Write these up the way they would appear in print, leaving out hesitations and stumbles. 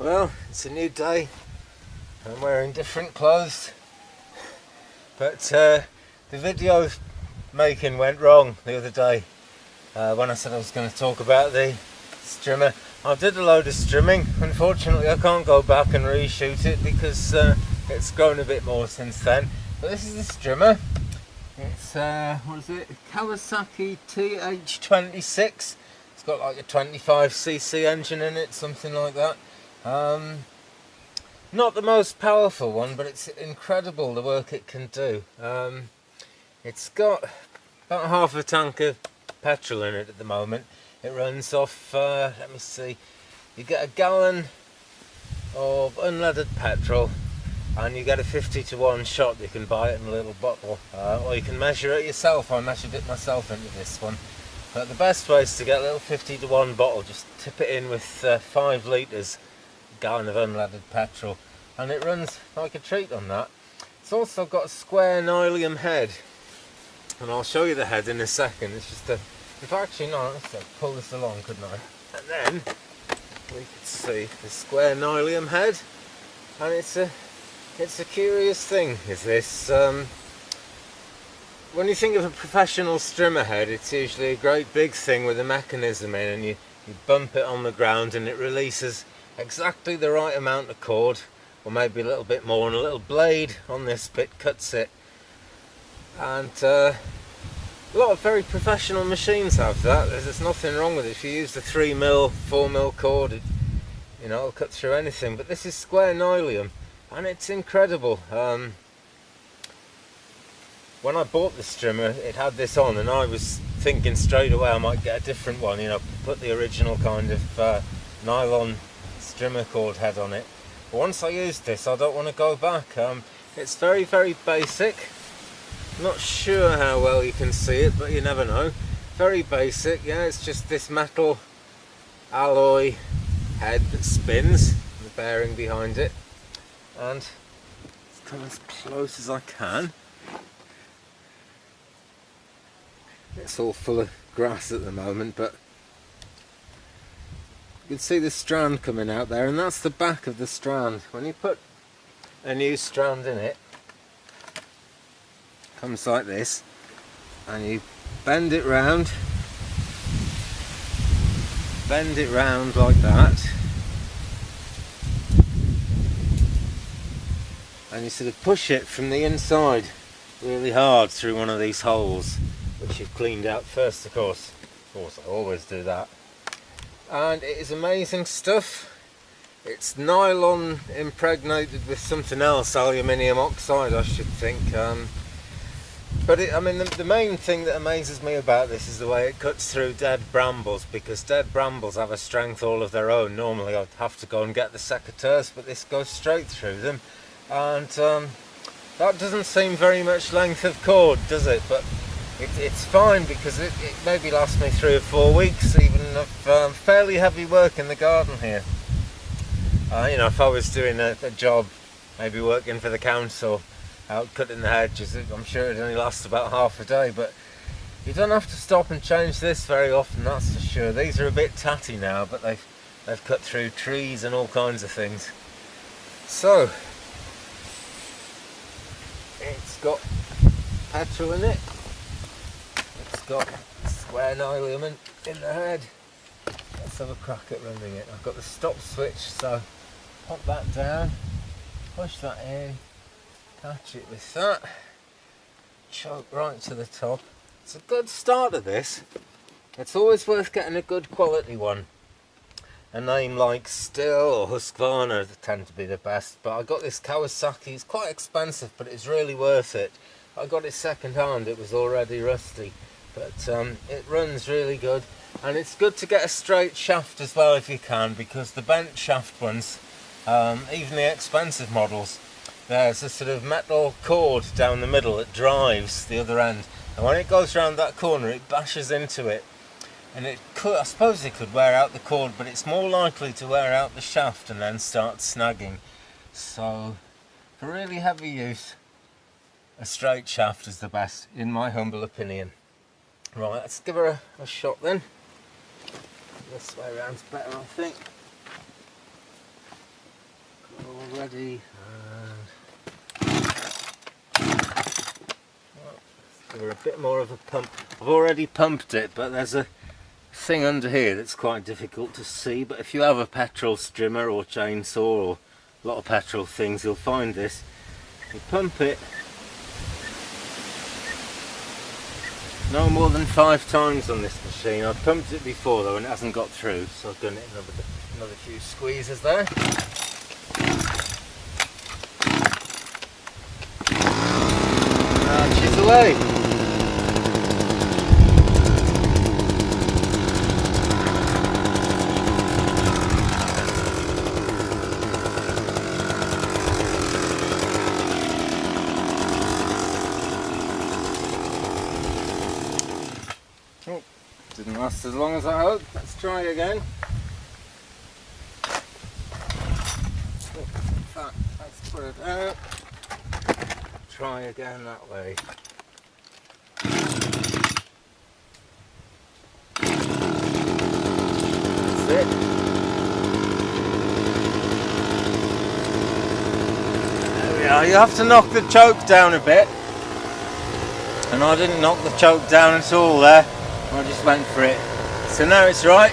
Well, it's a new day. I'm wearing different clothes, but the video making went wrong the other day when I said I was going to talk about the strimmer. I did a load of strimming. Unfortunately, I can't go back and reshoot it because it's grown a bit more since then. But this is the strimmer. It's what is it? Kawasaki THS. It's got like a 25cc engine in it, something like that. Not the most powerful one, but it's incredible the work it can do. It's got about half a tank of petrol in it at the moment. It runs off, let me see, you get a gallon of unleaded petrol and you get a 50-to-1 shot. You can buy it in a little bottle, or you can measure it yourself. I measured it myself into this one. But the best way is to get a little 50-to-1 bottle, just tip it in with 5 litres, gallon of unleaded petrol, and it runs like a treat on that. It's also got a square Nylium head, and I'll show you the head in a second. It's just a, if I actually no, let's pull this along, couldn't I? And then we could see the square Nylium head, and it's a curious thing. Is this? When you think of a professional strimmer head, it's usually a great big thing with a mechanism in, and you bump it on the ground and it releases exactly the right amount of cord, or maybe a little bit more, and a little blade on this bit cuts it. And a lot of very professional machines have that. There's nothing wrong with it. If you use the 3mm, 4mm cord, it'll cut through anything. But this is square Nylium, and it's incredible. When I bought the strimmer, it had this on, and I was thinking straight away I might get a different one, put the original kind of nylon strimmer cord head on it. But once I used this, I don't want to go back. It's very, very basic. Not sure how well you can see it, but you never know. Very basic, yeah, it's just this metal alloy head that spins, the bearing behind it. And let's come as close as I can. It's all full of grass at the moment, but you can see the strand coming out there, and that's the back of the strand. When you put a new strand in it, it comes like this, and you bend it round like that, and you sort of push it from the inside really hard through one of these holes, which you've cleaned out first, of course. I always do that. And it is amazing stuff. It's nylon impregnated with something else, aluminium oxide, I should think. But the main thing that amazes me about this is the way it cuts through dead brambles, because dead brambles have a strength all of their own. Normally I'd have to go and get the secateurs, but this goes straight through them. And that doesn't seem very much length of cord, does it? But it's fine, because it maybe lasts me 3 or 4 weeks, even of fairly heavy work in the garden here. If I was doing a job, maybe working for the council, out cutting the hedges, I'm sure it'd only last about half a day, but you don't have to stop and change this very often, that's for sure. These are a bit tatty now, but they've cut through trees and all kinds of things. So, it's got petrol in it. It's got square Nylium in the head. Let's have a crack at running it. I've got the stop switch, so pop that down, push that in, catch it with that, choke right to the top. It's a good start of this. It's always worth getting a good quality one. A name like Still or Husqvarna tend to be the best, but I got this Kawasaki. It's quite expensive, but it's really worth it. I got it second hand, it was already rusty, but it runs really good. And it's good to get a straight shaft as well if you can, because the bent shaft ones, even the expensive models, there's a sort of metal cord down the middle that drives the other end, and when it goes around that corner it bashes into it, and it could, I suppose it could wear out the cord, but it's more likely to wear out the shaft and then start snagging. So for really heavy use, a straight shaft is the best, in my humble opinion. Right, let's give her a shot then. This way around's better, I think. already. Give her a bit more of a pump. I've already pumped it, but there's a thing under here that's quite difficult to see. But if you have a petrol strimmer or chainsaw or a lot of petrol things, you'll find this. You pump it no more than 5 times on this machine. I've pumped it before though and it hasn't got through, so I've done it another few squeezes there. And she's away. Oh, didn't last as long as I hoped. Let's try again. Let's put it out. Try again that way. That's it. There we are. You have to knock the choke down a bit. And I didn't knock the choke down at all there. I just went for it. So now it's right.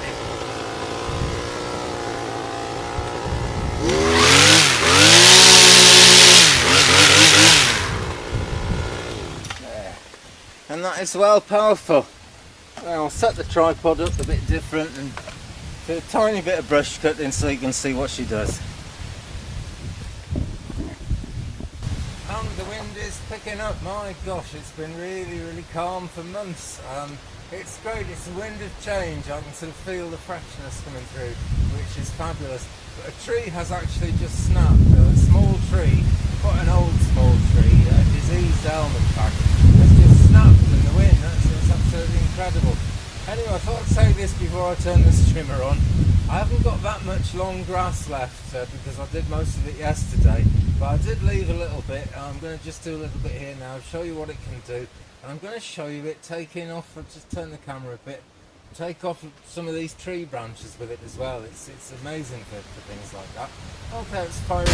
There. And that is well powerful. Well, I'll set the tripod up a bit different and do a tiny bit of brush cutting so you can see what she does. And the wind is picking up. My gosh, it's been really calm for months. It's great, it's a wind of change. I can sort of feel the freshness coming through, which is fabulous. But a tree has actually just snapped. A small tree, quite an old small tree, a diseased elm in fact, has just snapped in the wind. That's absolutely incredible. Anyway, I thought I'd say this before I turn the strimmer on. I haven't got that much long grass left because I did most of it yesterday, but I did leave a little bit. I'm going to just do a little bit here now, show you what it can do. And I'm going to show you it taking off, I'll just turn the camera a bit, take off some of these tree branches with it as well. It's amazing for things like that. Okay, let's fire it.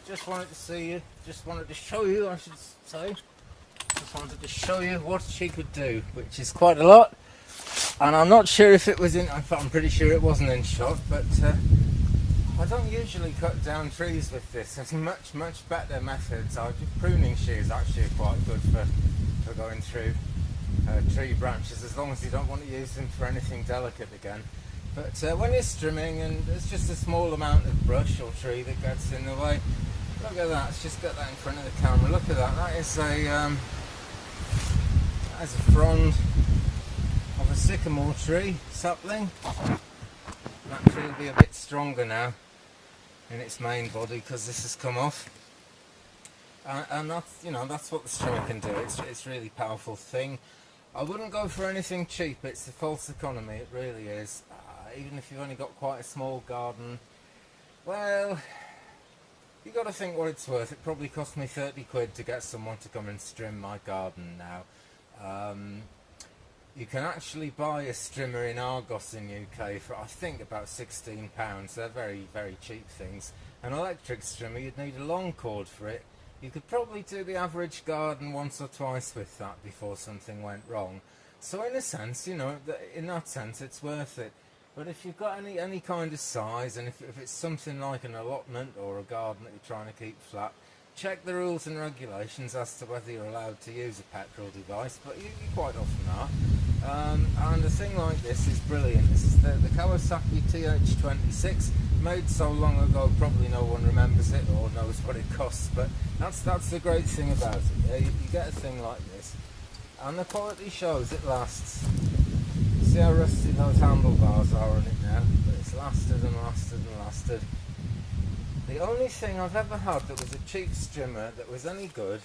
Just wanted to see you, just wanted to show you, I should say. Just wanted to show you what she could do, which is quite a lot. And I'm not sure if it was in fact I'm pretty sure it wasn't in shot, but I don't usually cut down trees with this. There's much better methods. Pruning shears actually are quite good for going through tree branches, as long as you don't want to use them for anything delicate again. But when you're strimming and there's just a small amount of brush or tree that gets in the way, look at that. Let's just get that in front of the camera. Look at that. That is a frond of a sycamore tree sapling. That tree will be a bit stronger now in its main body because this has come off. And that's, you know, that's what the strimmer can do. It's a really powerful thing. I wouldn't go for anything cheap. It's a false economy. It really is. Even if you've only got quite a small garden, well, you got to think what it's worth. It probably cost me 30 quid to get someone to come and strim my garden now. You can actually buy a Strimmer in Argos in UK for, I think, about £16. They're very, very cheap things. An electric Strimmer, you'd need a long cord for it. You could probably do the average garden once or twice with that before something went wrong. So in a sense, you know, in that sense, it's worth it. But if you've got any kind of size, and if it's something like an allotment or a garden that you're trying to keep flat, check the rules and regulations as to whether you're allowed to use a petrol device, but you quite often are. And a thing like this is brilliant. This is the Kawasaki TH26, made so long ago probably no one remembers it or knows what it costs, but that's the great thing about it. Yeah? You get a thing like this, and the quality shows, it lasts. See how rusty those handlebars are on it now, but it's lasted and lasted and lasted. The only thing I've ever had that was a cheap Strimmer that was any good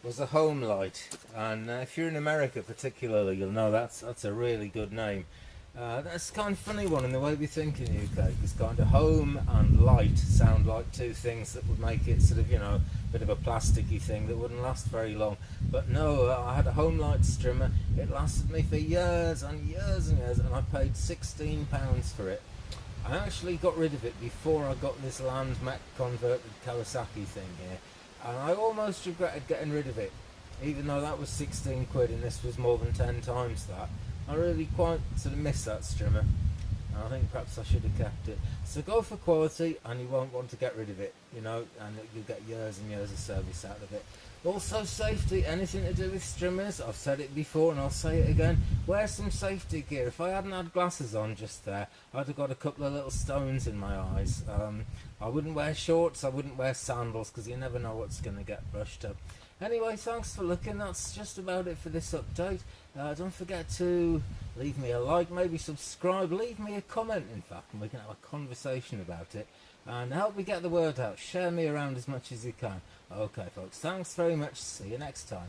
was a home light, and if you're in America particularly, you'll know that's a really good name. That's kind of funny one in the way we think in the UK, because kind of home and light sound like two things that would make it sort of, you know, a bit of a plasticky thing that wouldn't last very long. But no, I had a home light Strimmer. It lasted me for years and years and years, and I paid £16 for it. I actually got rid of it before I got this land mech converted Kawasaki thing here, and I almost regretted getting rid of it, even though that was 16 quid and this was more than 10 times that. I really quite sort of miss that Strimmer, and I think perhaps I should have kept it. So go for quality and you won't want to get rid of it, you know, and you'll get years and years of service out of it. Also safety, anything to do with Strimmers, I've said it before and I'll say it again, wear some safety gear. If I hadn't had glasses on just there, I'd have got a couple of little stones in my eyes. I wouldn't wear shorts, I wouldn't wear sandals, because you never know what's going to get brushed up. Anyway, thanks for looking. That's just about it for this update. Don't forget to leave me a like, maybe subscribe, leave me a comment in fact, and we can have a conversation about it. And help me get the word out. Share me around as much as you can. Okay folks, thanks very much. See you next time.